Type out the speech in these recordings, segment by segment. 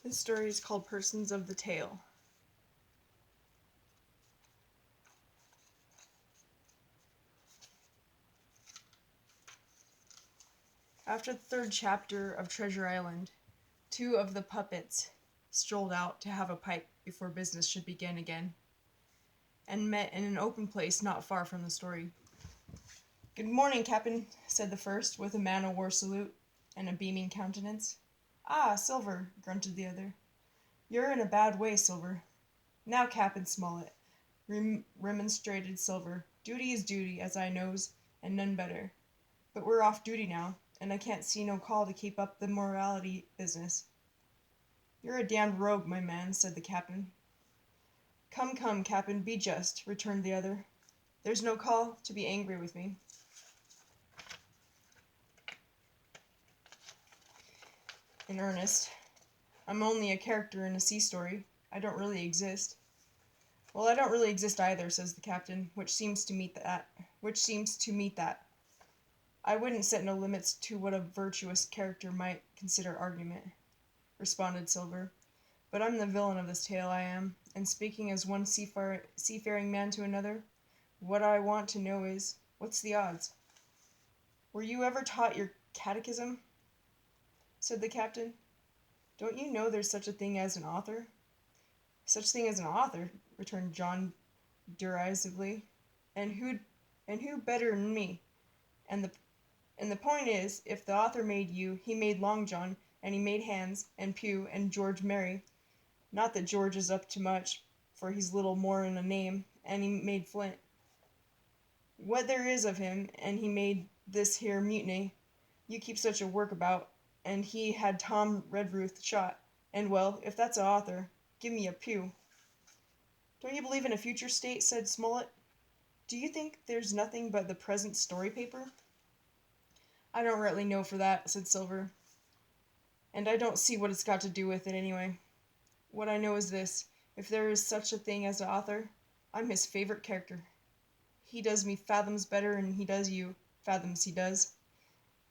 This story is called Persons of the Tale. After the third chapter of Treasure Island, two of the puppets strolled out to have a pipe before business should begin again, and met in an open place not far from the story. "Good morning, Captain," said the first, with a man-o'-war salute and a beaming countenance. "Ah, Silver," grunted the other. "You're in a bad way, Silver." "Now, Captain Smollett," remonstrated Silver, "duty is duty, as I knows, and none better. But we're off duty now, and I can't see no call to keep up the morality business." "You're a damned rogue, my man," said the captain. "Come, come, Captain, be just," returned the other. "There's no call to be angry with me." In earnest. "I'm only a character in a sea story. I don't really exist." "Well, I don't really exist either," says the captain, which seems to meet that. "I wouldn't set no limits to what a virtuous character might consider argument," responded Silver. "But I'm the villain of this tale, I am, and speaking as one seafaring man to another, what I want to know is, what's the odds?" "Were you ever taught your catechism?" said the captain. "Don't you know there's such a thing as an author?" "Such thing as an author?" returned John derisively. And who better'n me? And the point is, if the author made you, he made Long John, and he made Hans, and Pew, and George Merry. Not that George is up to much, for he's little more'n a name, and he made Flint. What there is of him, and he made this here mutiny. You keep such a work about, and he had Tom Redruth shot, and well, if that's a author, give me a Pew." "Don't you believe in a future state?" said Smollett. "Do you think there's nothing but the present story paper?" "I don't rightly know for that," said Silver, "and I don't see what it's got to do with it anyway. What I know is this, if there is such a thing as an author, I'm his favourite character. He does me fathoms better'n he does you, fathoms he does,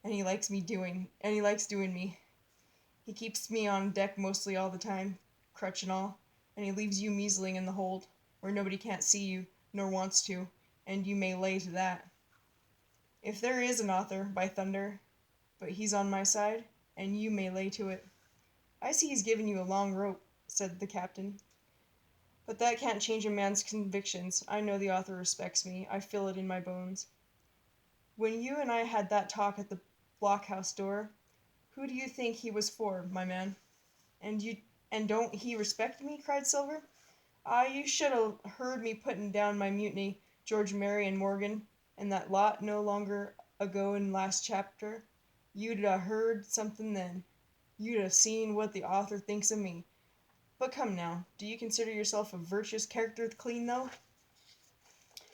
and he likes doing me. He keeps me on deck mostly all the time, crutch and all, and he leaves you measling in the hold, where nobody can't see you, nor wants to, and you may lay to that. If there is an author, by thunder, but he's on my side, and you may lay to it." "I see he's given you a long rope," said the captain. "But that can't change a man's convictions. I know the author respects me. I feel it in my bones. When you and I had that talk at the blockhouse door, who do you think he was for, my man?" And don't he respect me?" cried Silver. "Ah, you should 'a' heard me putting down my mutiny, George Merry and Morgan, and that lot no longer ago in last chapter. You'd 'a' heard something then. You'd 'a' seen what the author thinks of me. But come now, do you consider yourself a virtuous character clean though?"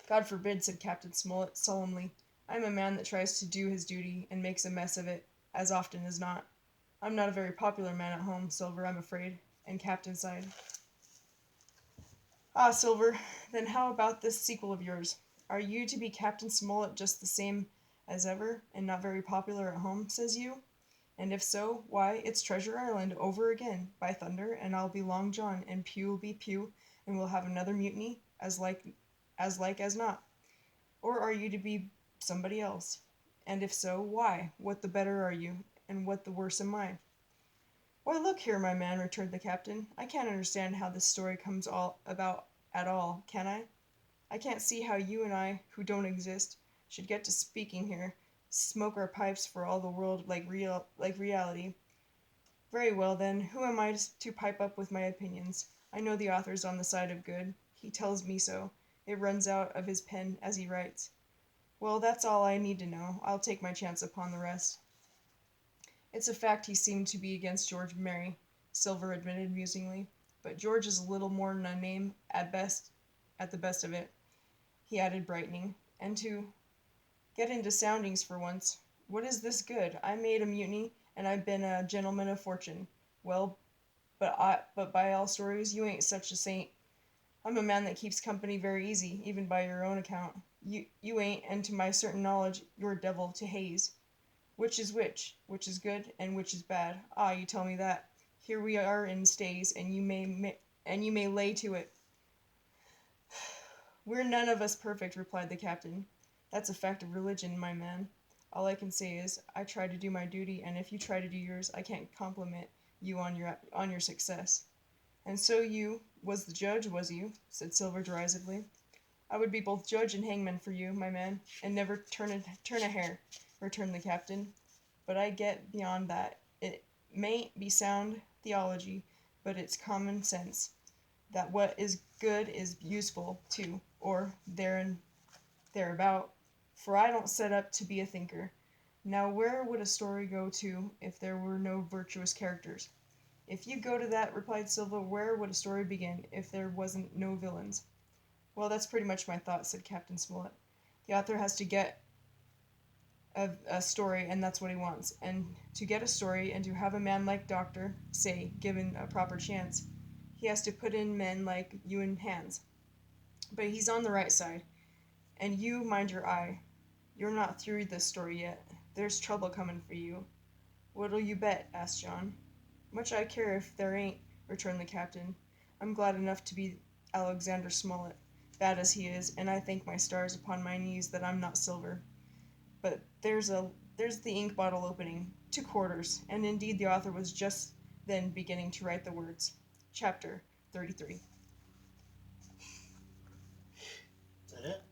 "God forbid," said Captain Smollett solemnly. "I'm a man that tries to do his duty, and makes a mess of it, as often as not. I'm not a very popular man at home, Silver, I'm afraid," and Captain sighed. "Ah, Silver, then how about this sequel of yours? Are you to be Captain Smollett just the same as ever, and not very popular at home, says you? And if so, why, it's Treasure Island over again, by thunder, and I'll be Long John, and Pew'll be Pew, and we'll have another mutiny, as like as not. Or are you to be somebody else? And if so, why, what the better are you, and what the worse am I?" "Why, look here, my man," returned the captain, "I can't understand how this story comes all about at all, can I? I can't see how you and I, who don't exist, should get to speaking here, smoke our pipes for all the world like reality. Very well, then, who am I to pipe up with my opinions? I know the author's on the side of good. He tells me so. It runs out of his pen as he writes. Well, that's all I need to know. I'll take my chance upon the rest." "It's a fact he seemed to be against George Merry," Silver admitted musingly, "but George is little more'n a name at the best of it," he added, brightening, "and to get into soundings for once. What is this good? I made a mutiny, and I've been a gentleman of fortune. Well, but by all stories, you ain't such a saint. I'm a man that keeps company very easy, even by your own account. You ain't, and to my certain knowledge, you're devil to haze. Which is which? Which is good, and which is bad? Ah, you tell me that. Here we are in stays, and you may lay to it. We're none of us perfect, replied the captain. That's a fact of religion, my man. All I can say is, I try to do my duty, and if you try to do yours, I can't compliment you on your success. And so you was the judge, was you? Said Silver derisively. I would be both judge and hangman for you, my man, and never turn a hair, returned the captain. But I get beyond that. It mayn't be sound theology, but it's common sense that what is good is useful too, or there and thereabout, for I don't set up to be a thinker. Now where would a story go to if there were no virtuous characters? If you go to that, replied Silva, where would a story begin if there wasn't no villains? Well, that's pretty much my thought, said Captain Smollett. The author has to get a story, and that's what he wants. And to get a story, and to have a man like Doctor, say, given a proper chance, he has to put in men like you and Hans. But he's on the right side. And you mind your eye. You're not through this story yet. There's trouble coming for you. What'll you bet? Asked John. Much I care if there ain't, returned the captain. I'm glad enough to be Alexander Smollett, bad as he is, and I thank my stars upon my knees that I'm not Silver. But there's the ink bottle opening, 2 quarters, and indeed the author was just then beginning to write the words. Chapter 33. Is that it?